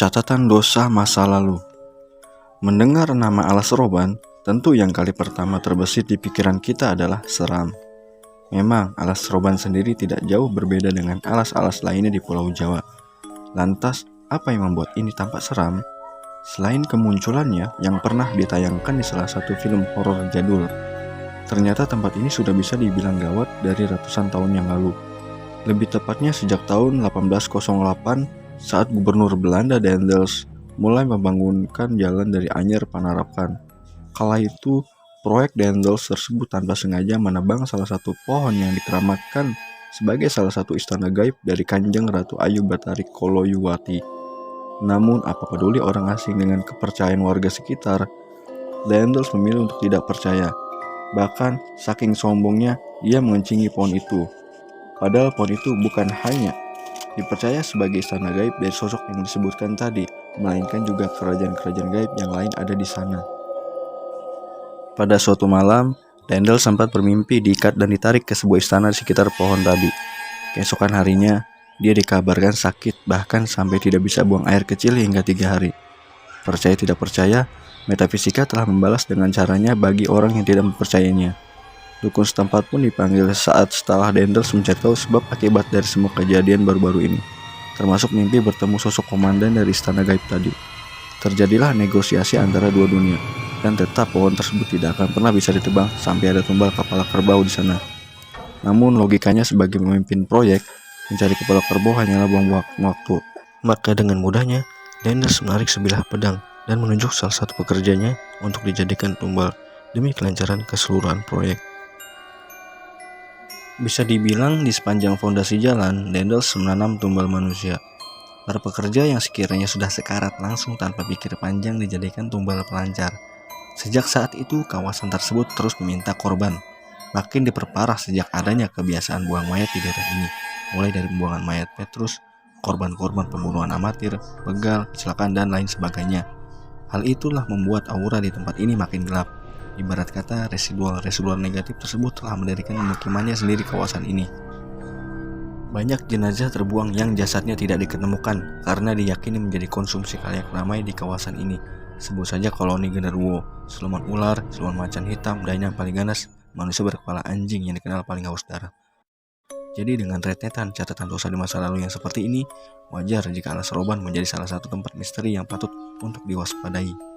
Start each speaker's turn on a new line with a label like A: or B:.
A: Catatan dosa masa lalu. Mendengar nama Alas Roban, tentu yang kali pertama terbesit di pikiran kita adalah seram. Memang Alas Roban sendiri tidak jauh berbeda dengan alas-alas lainnya di Pulau Jawa. Lantas, apa yang membuat ini tampak seram? Selain kemunculannya yang pernah ditayangkan di salah satu film horor jadul, ternyata tempat ini sudah bisa dibilang gawat dari ratusan tahun yang lalu. Lebih tepatnya sejak tahun 1808 saat Gubernur Belanda Daendels mulai membangunkan jalan dari Anyer Panarapan. Kala itu, proyek Daendels tersebut tanpa sengaja menebang salah satu pohon yang dikeramatkan sebagai salah satu istana gaib dari Kanjeng Ratu Ayu Batari Koloyuwati. Namun, apa peduli orang asing dengan kepercayaan warga sekitar, Daendels memilih untuk tidak percaya. Bahkan, saking sombongnya, ia mengencingi pohon itu. Padahal pohon itu bukan hanya dipercaya sebagai istana gaib dari sosok yang disebutkan tadi, melainkan juga kerajaan-kerajaan gaib yang lain ada di sana. Pada suatu malam, Daendels sempat bermimpi diikat dan ditarik ke sebuah istana di sekitar pohon tadi. Keesokan harinya, dia dikabarkan sakit bahkan sampai tidak bisa buang air kecil hingga 3 hari. Percaya tidak percaya, metafisika telah membalas dengan caranya bagi orang yang tidak mempercayainya. Dukun setempat pun dipanggil saat setelah Daendels mencari tahu sebab akibat dari semua kejadian baru-baru ini, termasuk mimpi bertemu sosok komandan dari istana gaib tadi. Terjadilah negosiasi antara dua dunia, dan tetap pohon tersebut tidak akan pernah bisa ditebang sampai ada tumbal kepala kerbau di sana. Namun logikanya sebagai pemimpin proyek, mencari kepala kerbau hanyalah buang-buang waktu. Maka dengan mudahnya, Daendels menarik sebilah pedang dan menunjuk salah satu pekerjanya untuk dijadikan tumbal demi kelancaran keseluruhan proyek. Bisa dibilang di sepanjang fondasi jalan, Daendels menanam tumbal manusia. Para pekerja yang sekiranya sudah sekarat langsung tanpa pikir panjang dijadikan tumbal pelancar. Sejak saat itu, kawasan tersebut terus meminta korban. Makin diperparah sejak adanya kebiasaan buang mayat di daerah ini. Mulai dari pembuangan mayat Petrus, korban-korban pembunuhan amatir, begal, kecelakaan, dan lain sebagainya. Hal itulah membuat aura di tempat ini makin gelap. Ibarat kata residual negatif tersebut telah mendirikan pemukimannya sendiri kawasan ini. Banyak jenazah terbuang yang jasadnya tidak diketemukan karena diyakini menjadi konsumsi khalayak ramai di kawasan ini. Sebut saja koloni genderuwo, siluman ular, siluman macan hitam, dan yang paling ganas, manusia berkepala anjing yang dikenal paling haus darah. Jadi dengan rentetan catatan dosa di masa lalu yang seperti ini, wajar jika Alas Roban menjadi salah satu tempat misteri yang patut untuk diwaspadai.